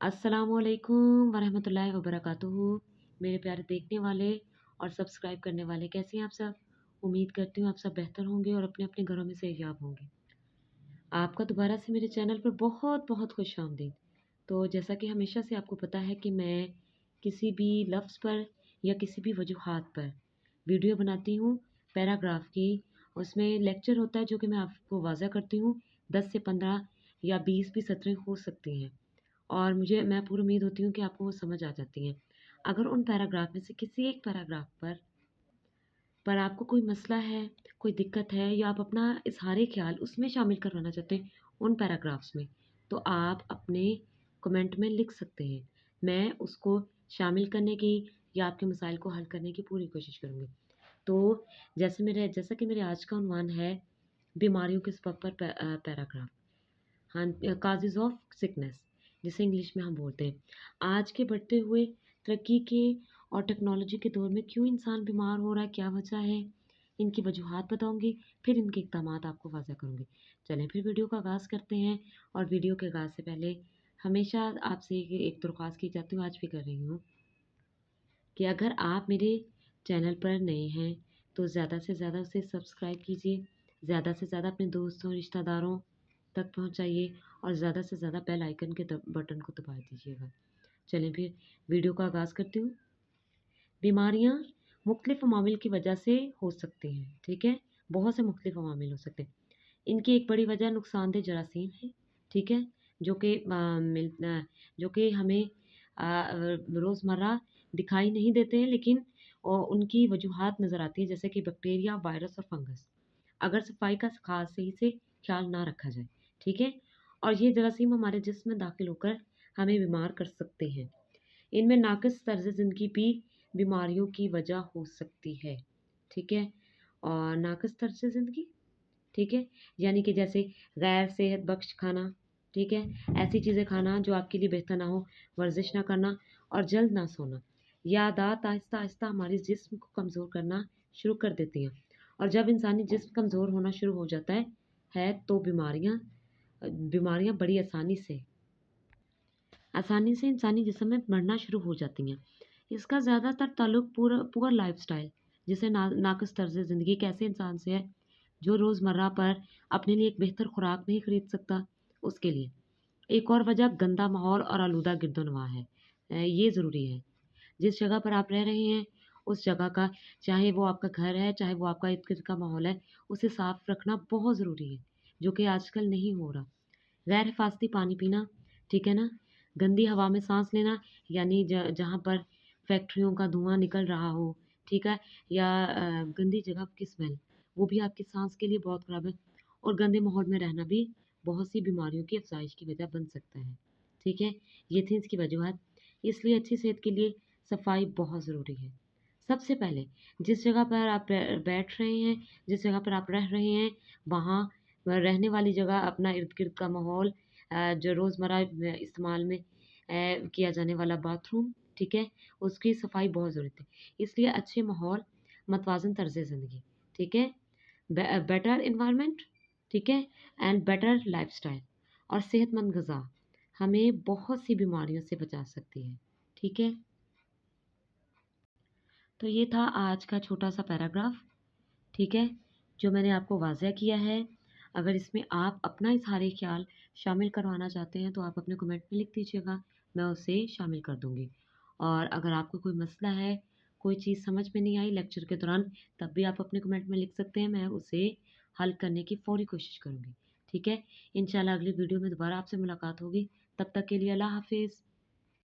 अस्सलामुअलैकुम वरहमतुल्लाहि वबरकातुहू। मेरे प्यारे देखने वाले और सब्सक्राइब करने वाले, कैसे हैं आप सब? उम्मीद करती हूँ आप सब बेहतर होंगे और अपने अपने घरों में सेहयाब होंगे। आपका दोबारा से मेरे चैनल पर बहुत बहुत खुशामदीद। तो जैसा कि हमेशा से आपको पता है कि मैं किसी भी लफ्ज़ पर या किसी भी वजूहात पर वीडियो बनाती हूँ पैराग्राफ की। उसमें लेक्चर होता है जो कि मैं आपको वाज़ा करती हूँ। 10 से 15 या 20 भी सत्रें हो सकती हैं और मैं पूरी उम्मीद होती हूँ कि आपको वो समझ आ जाती हैं। अगर उन पैराग्राफ में से किसी एक पैराग्राफ पर आपको कोई मसला है, कोई दिक्कत है या आप अपना इज़हार ख़्याल उसमें शामिल करवाना चाहते हैं उन पैराग्राफ्स में, तो आप अपने कमेंट में लिख सकते हैं। मैं उसको शामिल करने की या आपके मसाइल को हल करने की पूरी कोशिश करूँगी। तो जैसा कि मेरे आज का उन्वान है बीमारियों के सबब पर पैराग्राफ। हाँ, काजेज़ ऑफ सिकनेस जिसे इंग्लिश में हम बोलते हैं। आज के बढ़ते हुए तरक्की के और टेक्नोलॉजी के दौर में क्यों इंसान बीमार हो रहा है, क्या वजह है, इनकी वजूहात बताऊँगी, फिर इनके इक़दामात आपको वाज़ह करूँगी। चलें फिर वीडियो का आगाज़ करते हैं। और वीडियो के आगाज़ से पहले हमेशा आपसे एक दरख्वास्त की जाती हूँ, आज भी कर रही हूँ, कि अगर आप मेरे चैनल पर नए हैं तो ज़्यादा से ज़्यादा उसे सब्सक्राइब कीजिए, ज़्यादा से ज़्यादा अपने दोस्तों रिश्तेदारों तक पहुँचाइए और ज़्यादा से ज़्यादा बेल आइकन के बटन को दबा दीजिएगा। चलें फिर वीडियो का आगाज़ करती हूँ। बीमारियाँ मुख्तलिफ़ अवामिल की वजह से हो सकती हैं, ठीक है? बहुत से मुख्तलिफ़ अवामिल हो सकते हैं। इनकी एक बड़ी वजह नुकसानदेह जरासीम है, ठीक है? जो कि हमें रोज़मर्रा दिखाई नहीं देते हैं, लेकिन उनकी वजूहात नज़र आती हैं, जैसे कि बैक्टीरिया, वायरस और फंगस। अगर सफाई का खास सही से ख्याल ना रखा जाए, ठीक है? और ये जरासीम हमारे जिस्म में दाखिल होकर हमें बीमार कर सकते हैं। इनमें नाक़िस तर्ज़ ज़िंदगी भी बीमारियों की वजह हो सकती है, ठीक है? और नाक़िस तर्ज़ ज़िंदगी, ठीक है? यानी कि जैसे गैर सेहत बख्श खाना, ठीक है? ऐसी चीज़ें खाना जो आपके लिए बेहतर ना हो, वर्जिश ना करना और जल्द ना सोना। ये आदत आहिस्ता-आहिस्ता हमारे जिस्म को कमज़ोर करना शुरू कर देती हैं और जब इंसानी जिस्म कमज़ोर होना शुरू हो जाता है तो बीमारियाँ बड़ी आसानी से इंसानी जिस्म में बढ़ना शुरू हो जाती हैं। इसका ज़्यादातर ताल्लुक पुअर लाइफ़स्टाइल जिसे नाक़िस तर्ज़ ज़िंदगी एक ऐसे इंसान से है जो रोज़मर्रा पर अपने लिए एक बेहतर खुराक नहीं खरीद सकता, उसके लिए। एक और वजह गंदा माहौल और आलूदा गिरदोनवा है। ये ज़रूरी है। जिस जगह पर आप रह रहे हैं, उस जगह का, चाहे वो आपका घर है, चाहे वो आपका इर्द-गिर्द का माहौल है, उसे साफ़ रखना बहुत ज़रूरी है, जो कि आजकल नहीं हो रहा। गैर हिफ़ाज़ती पानी पीना, ठीक है ना? गंदी हवा में साँस लेना, यानी जहाँ पर फैक्ट्रियों का धुआँ निकल रहा हो, ठीक है? या गंदी जगह की स्मेल, वो भी आपकी साँस के लिए बहुत ख़राब है। और गंदे माहौल में रहना भी बहुत सी बीमारियों की अफ़ज़ाइश की वजह बन सकता है, ठीक है? ये थी इसकी वजूहात। इसलिए अच्छी सेहत के लिए सफाई बहुत ज़रूरी है। सबसे पहले जिस जगह पर आप बैठ रहे हैं, जिस जगह पर आप रह रहे हैं, वहाँ रहने वाली जगह, अपना इर्द-गिर्द का माहौल, जो रोज़मर्रा इस्तेमाल में किया जाने वाला बाथरूम, ठीक है? उसकी सफाई बहुत ज़रूरत है। इसलिए अच्छे माहौल, मतवाज़न तर्ज़ ज़िंदगी, ठीक है? बेटर एनवायरनमेंट, ठीक है? एंड बेटर लाइफ़स्टाइल और सेहतमंद ग़िज़ा हमें बहुत सी बीमारियों से बचा सकती है, ठीक है? तो ये था आज का छोटा-सा पैराग्राफ, ठीक है? जो मैंने आपको वाज़ह किया है। अगर इसमें आप अपना इज़हार ख़्याल शामिल करवाना चाहते हैं तो आप अपने कमेंट में लिख दीजिएगा, मैं उसे शामिल कर दूँगी। और अगर आपको कोई मसला है, कोई चीज़ समझ में नहीं आई लेक्चर के दौरान, तब भी आप अपने कमेंट में लिख सकते हैं, मैं उसे हल करने की फ़ौरी कोशिश करूँगी, ठीक है? इंशाअल्लाह अगली वीडियो में दोबारा आपसे मुलाकात होगी। तब तक के लिए अल्लाह हाफ़िज़।